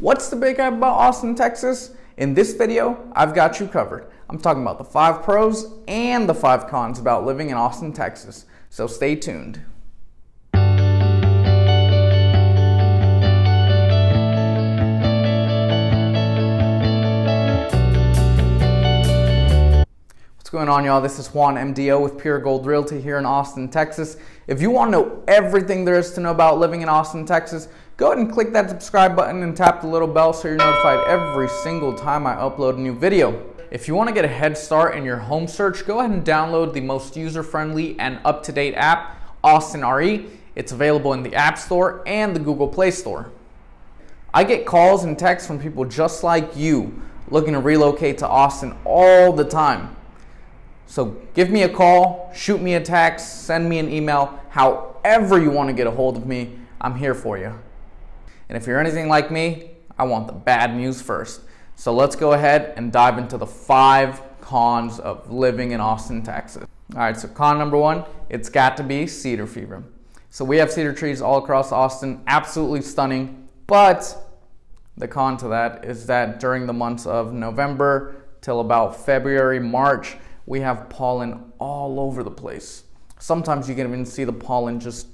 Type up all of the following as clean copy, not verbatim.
What's the big hype about Austin, Texas? In this video, I've got you covered. I'm talking about the 5 pros and the 5 cons about living in Austin, Texas. So stay tuned. What's going on, y'all? This is Juan MdO with Pure Gold Realty here in Austin, Texas. If you want to know everything there is to know about living in Austin, Texas, go ahead and click that subscribe button and tap the little bell so you're notified every single time I upload a new video. If you want to get a head start in your home search, go ahead and download the most user-friendly and up-to-date app, Austin RE. It's available in the App Store and the Google Play Store. I get calls and texts from people just like you looking to relocate to Austin all the time. So give me a call, shoot me a text, send me an email, however you want to get a hold of me, I'm here for you. And if you're anything like me, I want the bad news first. So let's go ahead and dive into the 5 cons of living in Austin, Texas. All right, so con number 1, it's got to be cedar fever. So we have cedar trees all across Austin, absolutely stunning, but the con to that is that during the months of November till about February, March, we have pollen all over the place. Sometimes you can even see the pollen just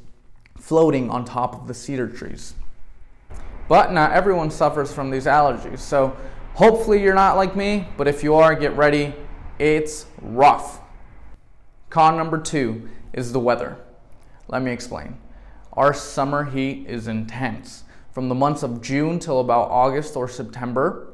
floating on top of the cedar trees. But not everyone suffers from these allergies, so hopefully you're not like me, but if you are, get ready, it's rough. Con number 2 is the weather. Let me explain. Our summer heat is intense. From the months of June till about August or September,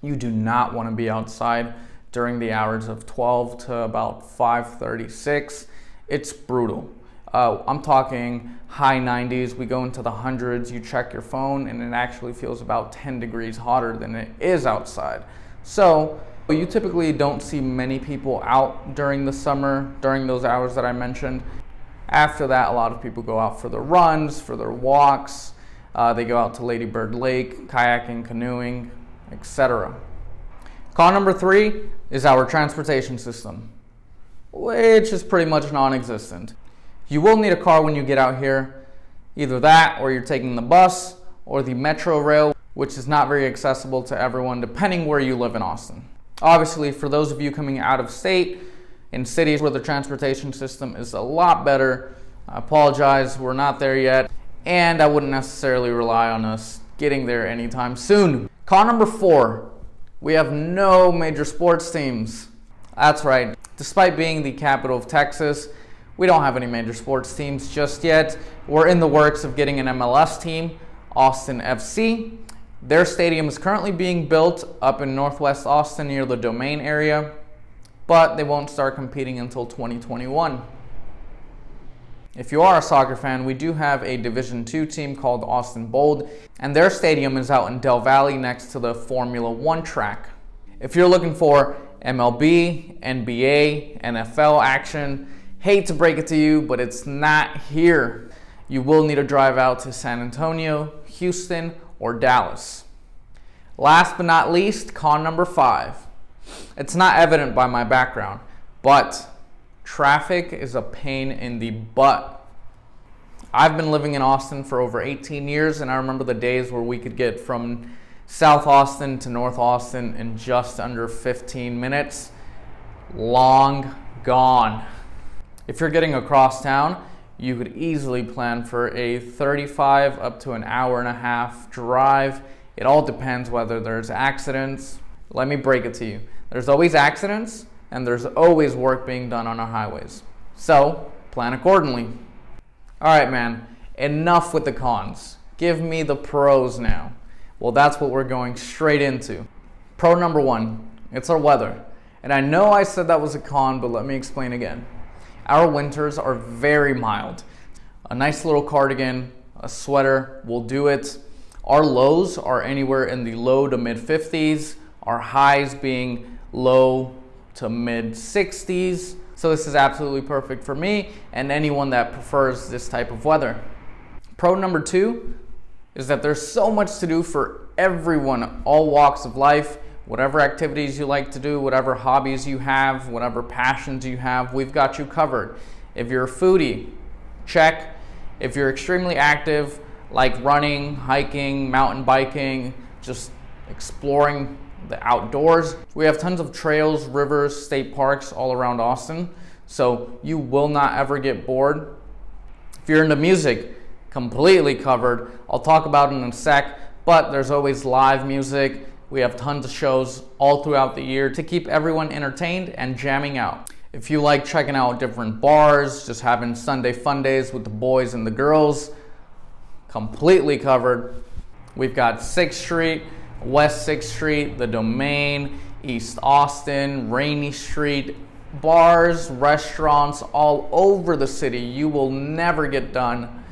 you do not want to be outside during the hours of 12 to about 5:36. It's brutal. I'm talking high 90s. We go into the hundreds. You check your phone and it actually feels about 10 degrees hotter than it is outside. So you typically don't see many people out during the summer, during those hours that I mentioned. After that, a lot of people go out for their runs, for their walks. They go out to Lady Bird Lake, kayaking, canoeing, etc. Con number 3 is our transportation system, which is pretty much non-existent. You will need a car when you get out here, either that or you're taking the bus or the metro rail, which is not very accessible to everyone depending where you live in Austin. Obviously, for those of you coming out of state, in cities where the transportation system is a lot better, I apologize, we're not there yet, and I wouldn't necessarily rely on us getting there anytime soon. Con number 4. We have no major sports teams. That's right. Despite being the capital of Texas, we don't have any major sports teams just yet. We're in the works of getting an MLS team, Austin FC. Their stadium is currently being built up in Northwest Austin near the Domain area, but they won't start competing until 2021. If you are a soccer fan, we do have a Division II team called Austin Bold, and their stadium is out in Del Valle next to the Formula 1 track. If you're looking for MLB, NBA, NFL action, hate to break it to you, but it's not here. You will need to drive out to San Antonio, Houston, or Dallas. Last but not least, con number 5. It's not evident by my background, but traffic is a pain in the butt. I've been living in Austin for over 18 years, and I remember the days where we could get from South Austin to North Austin in just under 15 minutes. Long gone. If you're getting across town, you could easily plan for a 35 up to an hour and a half drive. It all depends whether there's accidents. Let me break it to you. There's always accidents, and there's always work being done on our highways. So, plan accordingly. All right, man, enough with the cons. Give me the pros now. Well, that's what we're going straight into. Pro number 1, it's our weather. And I know I said that was a con, but let me explain again. Our winters are very mild. A nice little cardigan, a sweater will do it. Our lows are anywhere in the low to mid 50s, our highs being low to mid 60s. So this is absolutely perfect for me and anyone that prefers this type of weather. Pro number 2 is that there's so much to do for everyone, all walks of life. Whatever activities you like to do, whatever hobbies you have, whatever passions you have, we've got you covered. If you're a foodie, check. If you're extremely active, like running, hiking, mountain biking, just exploring the outdoors. We have tons of trails, rivers, state parks all around Austin, so you will not ever get bored. If you're into music, completely covered. I'll talk about it in a sec, but there's always live music. We have tons of shows all throughout the year to keep everyone entertained and jamming out. If you like checking out different bars, just having Sunday fun days with the boys and the girls, completely covered. We've got 6th Street, West 6th Street, the Domain, East Austin, Rainy Street, bars, restaurants all over the city. You will never get done,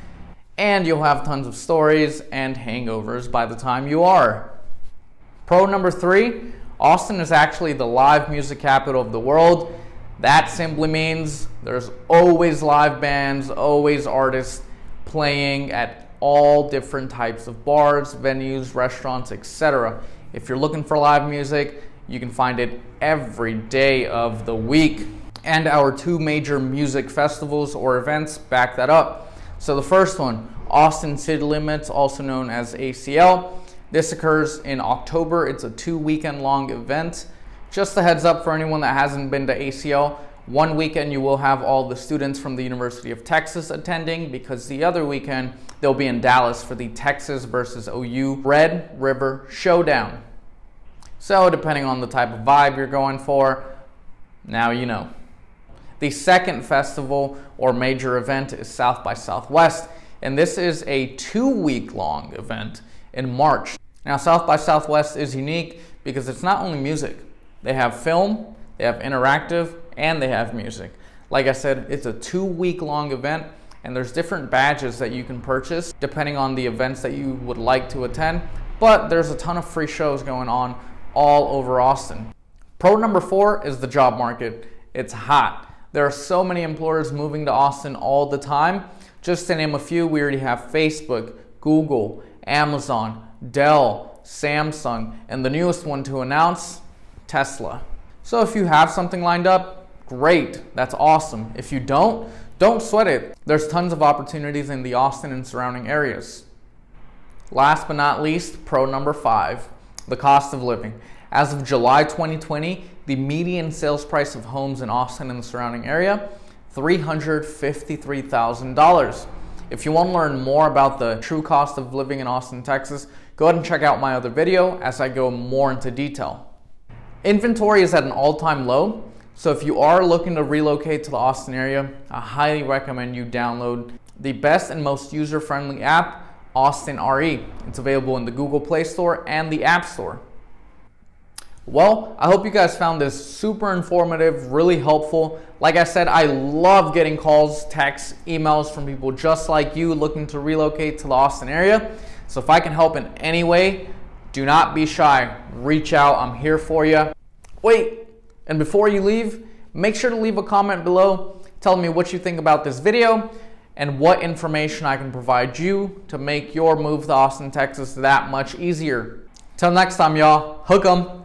and you'll have tons of stories and hangovers by the time you are. Pro number 3, Austin is actually the live music capital of the world. That simply means there's always live bands, always artists playing at all different types of bars, venues, restaurants, etc. If you're looking for live music, you can find it every day of the week. And our 2 major music festivals or events back that up. So the first one, Austin City Limits, also known as ACL. This occurs in October. It's a 2-weekend long event. Just a heads up for anyone that hasn't been to ACL, one weekend you will have all the students from the University of Texas attending, because the other weekend they'll be in Dallas for the Texas versus OU Red River Showdown. So depending on the type of vibe you're going for, now you know. The second festival or major event is South by Southwest, and this is a 2-week-long event in March. Now South by Southwest is unique because it's not only music. They have film, they have interactive, and they have music. Like I said, it's a 2-week-long event, and there's different badges that you can purchase depending on the events that you would like to attend, but there's a ton of free shows going on all over Austin. Pro number 4 is the job market. It's hot. There are so many employers moving to Austin all the time. Just to name a few, we already have Facebook, Google, Amazon, Dell, Samsung, and the newest one to announce, Tesla. So if you have something lined up, great, that's awesome. If you don't sweat it. There's tons of opportunities in the Austin and surrounding areas. Last but not least, pro number 5, the cost of living. As of July 2020, the median sales price of homes in Austin and the surrounding area, $353,000. If you want to learn more about the true cost of living in Austin, Texas, go ahead and check out my other video as I go more into detail. Inventory is at an all-time low, so if you are looking to relocate to the Austin area, I highly recommend you download the best and most user-friendly app, Austin RE. It's available in the Google Play Store and the App Store. Well, I hope you guys found this super informative, really helpful. Like I said, I love getting calls, texts, emails from people just like you looking to relocate to the Austin area. So if I can help in any way, do not be shy. Reach out. I'm here for you. Wait, and before you leave, make sure to leave a comment below telling me what you think about this video and what information I can provide you to make your move to Austin, Texas that much easier. Till next time, y'all. Hook 'em.